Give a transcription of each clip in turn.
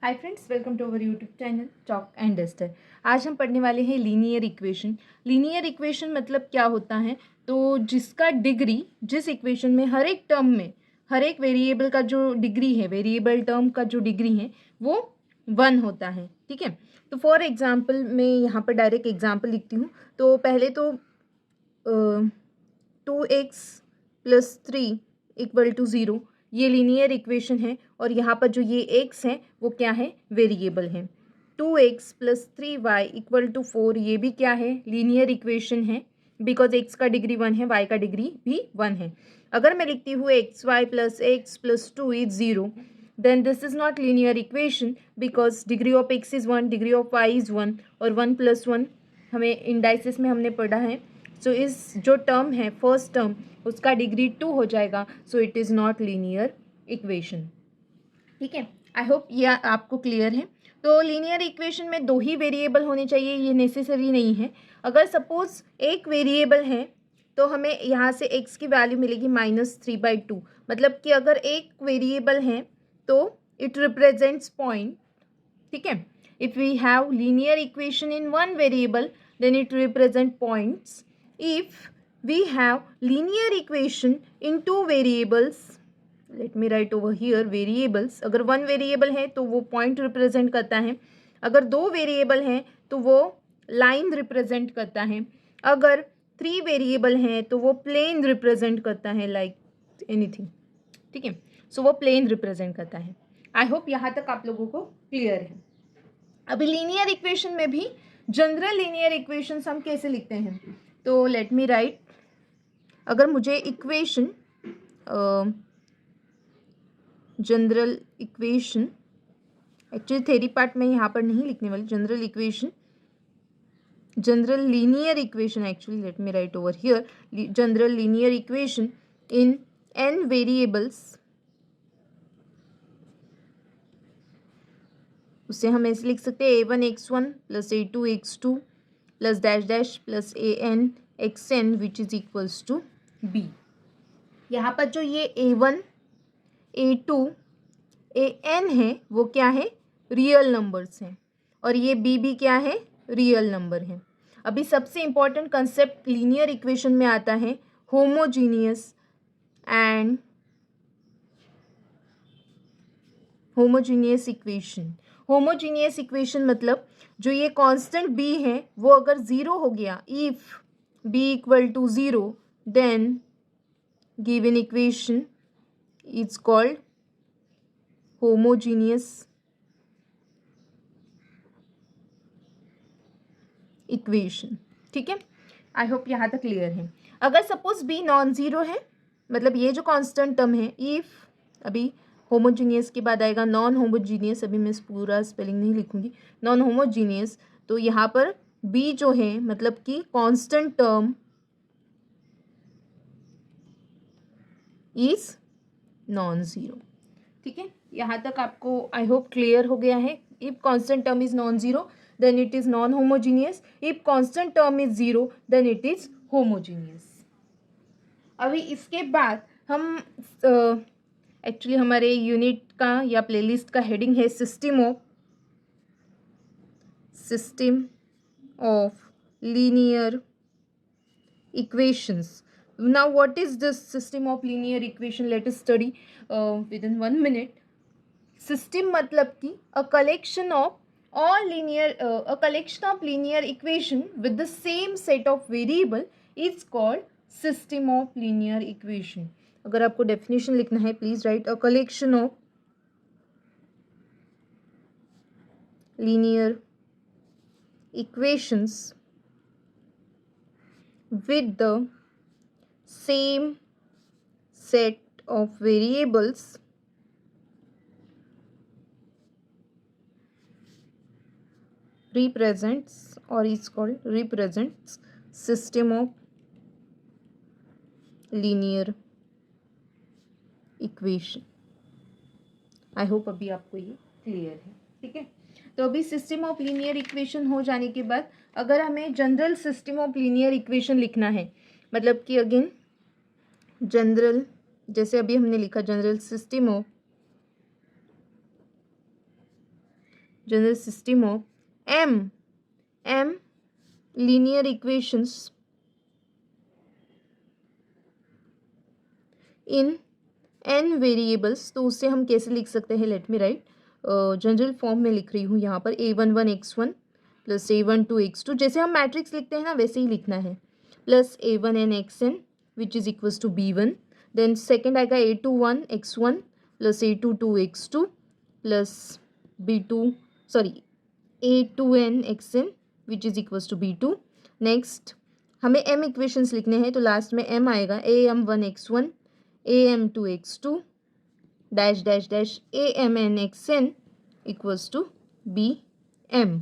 Hi friends, welcome to our YouTube channel Chalk and Duster. आज हम पढ़ने वाले हैं लीनियर इक्वेशन। लीनियर इक्वेशन मतलब क्या होता है, तो जिसका डिग्री, जिस इक्वेशन में हर एक टर्म में हर एक वेरिएबल का जो डिग्री है, वेरिएबल टर्म का जो डिग्री है वो 1 होता है। ठीक है, तो फॉर एग्जांपल मैं यहाँ पर डायरेक्ट एग्जांपल लिखती हूँ। तो पहले तो 2x+3 = 0 ये लीनियर इक्वेशन है, और यहाँ पर जो ये x है वो क्या है, वेरिएबल है। 2x+3y = 4 ये भी क्या है, लीनियर इक्वेशन है, बिकॉज x का डिग्री 1 है, y का डिग्री भी 1 है। अगर मैं लिखती हूँ xy+x+2 = 0, then this is not linear equation because degree of x is 1, degree of y is 1, और 1 + 1 हमें इंडाइसिस में हमने पढ़ा है। सो इस जो टर्म है फर्स्ट टर्म उसका डिग्री 2 हो जाएगा, सो it is not linear equation. ठीक है, आई होप ये आपको क्लियर है। तो लीनियर इक्वेशन में 2 ही वेरिएबल होने चाहिए, ये नेसेसरी नहीं है। अगर सपोज एक वेरिएबल है तो हमें यहाँ से x की वैल्यू मिलेगी -3/2, मतलब कि अगर एक वेरिएबल है तो इट रिप्रेजेंट्स पॉइंट। ठीक है, if we have linear equation in one variable then it represent points. If we have linear equation in two variables, let me write over here variables, अगर वन वेरिएबल है तो वो point represent करता है, अगर 2 variable हैं तो वो लाइन रिप्रेजेंट करता है, अगर 3 वेरिएबल हैं तो वो प्लेन रिप्रेजेंट करता है, लाइक एनीथिंग। ठीक है, सो वो प्लेन रिप्रेजेंट करता है। आई होप यहाँ तक आप लोगों को क्लियर है। अभी लीनियर इक्वेशन में भी जनरल लीनियर इक्वेशंस हम कैसे लिखते हैं, तो लेट मी राइट। अगर मुझे equation general equation, actually theory part में यहाँ पर नहीं लिखने वाली, general equation, general linear equation, actually let me right over here, general linear equation in n variables, उससे हम ऐसे लिख सकते हैं a1x1 + a2x2 + dash dash plus an(xn) which is equals to b। यहाँ पर जो ये a1 a2 an है वो क्या है, रियल नंबर्स हैं, और ये b भी क्या है, रियल नंबर है। अभी सबसे इम्पॉर्टेंट कंसेप्ट लीनियर इक्वेशन में आता है homogeneous and homogeneous equation. Homogeneous equation मतलब जो ये कांस्टेंट b है वो अगर 0 हो गया, if b = 0, then given equation is called homogeneous equation. ठीक है, आई होप यहाँ तक क्लियर है। अगर सपोज b नॉन ज़ीरो है, मतलब ये जो कांस्टेंट टर्म है, इफ, अभी होमोजीनियस के बाद आएगा नॉन होमोजीनियस, अभी मैं पूरा स्पेलिंग नहीं लिखूंगी, नॉन होमोजीनियस। तो यहाँ पर b जो है मतलब कि constant term is non zero. ठीक है, यहाँ तक आपको आई होप क्लियर हो गया है। If constant term is non zero then it is non homogeneous, if constant term is 0 then it is homogeneous. अभी इसके बाद हम एक्चुअली हमारे यूनिट का या प्लेलिस्ट का हेडिंग है system of linear equations. Now what is this system of linear equation? Let us study within 1 minute. System मतलब कि a collection of linear equation with the same set of variable is called system of linear equation. अगर आपको definition लिखना है please write a collection of linear equations with the same set of variables represents or is called represents system of linear equation. I hope अभी आपको ये clear है। ठीक है, तो अभी सिस्टम ऑफ लीनियर इक्वेशन हो जाने के बाद अगर हमें general system of linear equation लिखना है, मतलब कि अगेन जनरल, जैसे अभी हमने लिखा general system of general system of m linear equations in n variables, तो उससे हम कैसे लिख सकते हैं, late me right, general form में लिख रही हूँ यहाँ पर a11x1 प्लस a12x2, जैसे हम मैट्रिक्स लिखते हैं ना वैसे ही लिखना है, plus a1nxn which is equals to b1, then second आएगा a21x1 plus a22x2 plus a2nxn which is equals to b2। Next हमें m इक्वेशंस लिखने हैं, तो लास्ट में m आएगा am1x1 am2x2 dash dash dash amnxn equals to bm।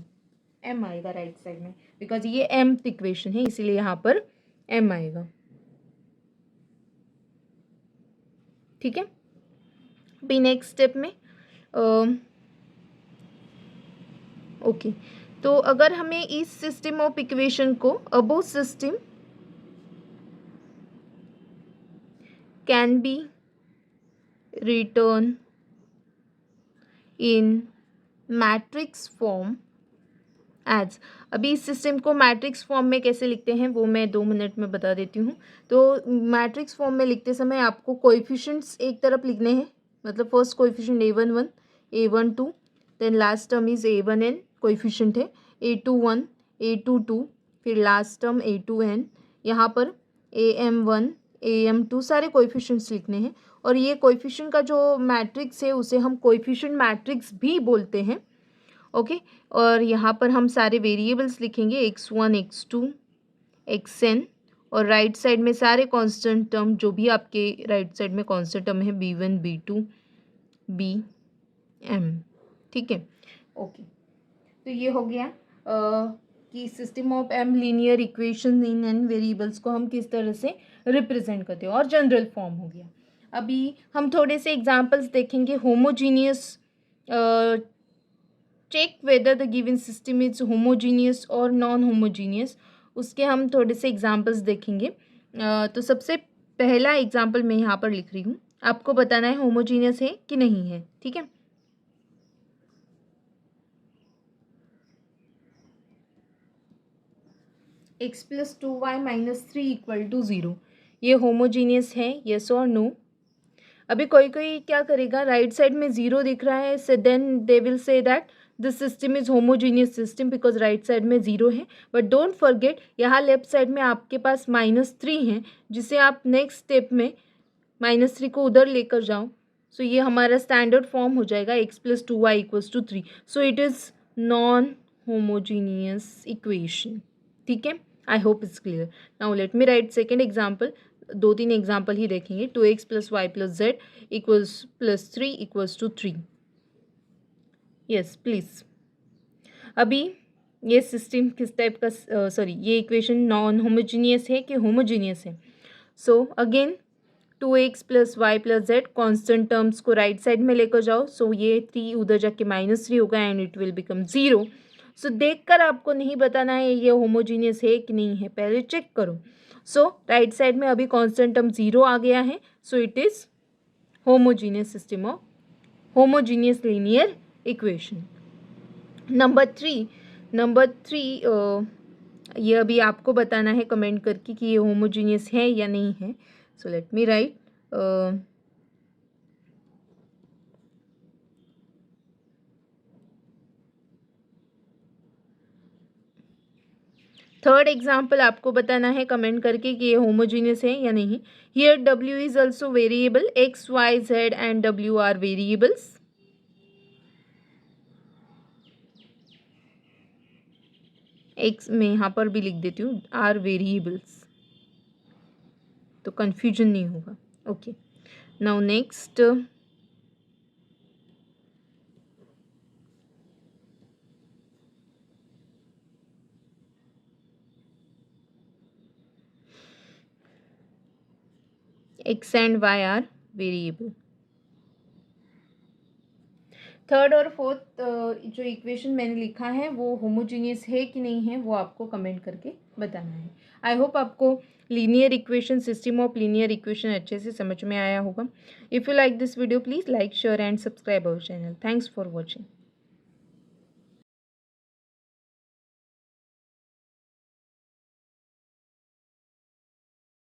m आएगा right side में, because ये mth इक्वेशन है इसीलिए यहाँ पर m आएगा। ठीक है, अभी नेक्स्ट स्टेप में ओके तो अगर हमें इस सिस्टम ऑफ इक्वेशन को above system can be written in matrix form as, अभी इस सिस्टम को मैट्रिक्स फॉर्म में कैसे लिखते हैं वो मैं 2 मिनट में बता देती हूँ। तो मैट्रिक्स फॉर्म में लिखते समय आपको कोएफिशिएंट्स एक तरफ लिखने हैं, मतलब first coefficient a11 a12 then last term is a1n coefficient है, a21 a22 फिर लास्ट टर्म a2n, यहाँ पर am1 am2 सारे कोएफिशिएंट्स लिखने हैं। और ये कोएफिशिएंट का जो मैट्रिक्स है उसे हम कोएफिशिएंट मैट्रिक्स भी बोलते हैं। ओके और यहाँ पर हम सारे वेरिएबल्स लिखेंगे x1 x2 xn, और राइट साइड में सारे कांस्टेंट टर्म जो भी आपके राइट साइड में कांस्टेंट टर्म है b1 b2 bm। ठीक है, ओके तो ये हो गया कि system of m linear equation in n variables को हम किस तरह से रिप्रेजेंट करते हैं, और जनरल फॉर्म हो गया। अभी हम थोड़े से एग्जांपल्स देखेंगे। Homogeneous, check whether the given system is homogeneous और नॉन होमोजीनियस, उसके हम थोड़े से एग्जांपल्स देखेंगे। तो सबसे पहला एग्जांपल मैं यहाँ पर लिख रही हूँ, आपको बताना है होमोजीनियस है कि नहीं है। ठीक है, x plus 2y minus 3 equal to 0, ये होमोजीनियस है, येस और नो। अभी कोई कोई क्या करेगा, राइट साइड में 0 दिख रहा है, so then they will say that this system is homogeneous system because right side में 0 है। बट डोंट फॉरगेट यहाँ लेफ्ट साइड में आपके पास -3 है, जिसे आप नेक्स्ट स्टेप में -3 को उधर लेकर जाओ, सो ये हमारा स्टैंडर्ड फॉर्म हो जाएगा x plus 2y equals to 3। So it is non homogeneous equation. ठीक है, I hope it's clear. Now let me write second example, 2-3 example ही देखेंगे। 2x plus y plus z equals plus 3 equals to 3। Yes please. अभी ये system किस type का, sorry ये equation non homogeneous है कि होमोजीनियस है। So again 2x plus y plus z constant terms को राइट साइड में लेकर जाओ, सो ये 3 उधर जाके -3 होगा एंड इट विल बिकम 0। सो देखकर आपको नहीं बताना है ये होमोजीनियस है कि नहीं है, पहले चेक करो। सो राइट साइड में अभी कांस्टेंट टर्म 0 आ गया है, सो it is homogeneous system of homogeneous linear equation. Number three ये अभी आपको बताना है कमेंट करके कि ये होमोजीनियस है या नहीं है। So let me right, third example आपको बताना है कमेंट करके कि ये होमोजीनियस है या नहीं। Here w is also variable, x y z and w are variables. x में यहाँ पर भी लिख देती हूँ आर वेरिएबल्स, तो कंफ्यूजन नहीं होगा। Okay now next, x and y are variable. Third और फोर्थ जो इक्वेशन मैंने लिखा है वो होमोजीनियस है कि नहीं है वो आपको कमेंट करके बताना है। आई होप आपको linear equation, system of linear equation अच्छे से समझ में आया होगा। If you like this video please like share and subscribe our channel. Thanks for watching.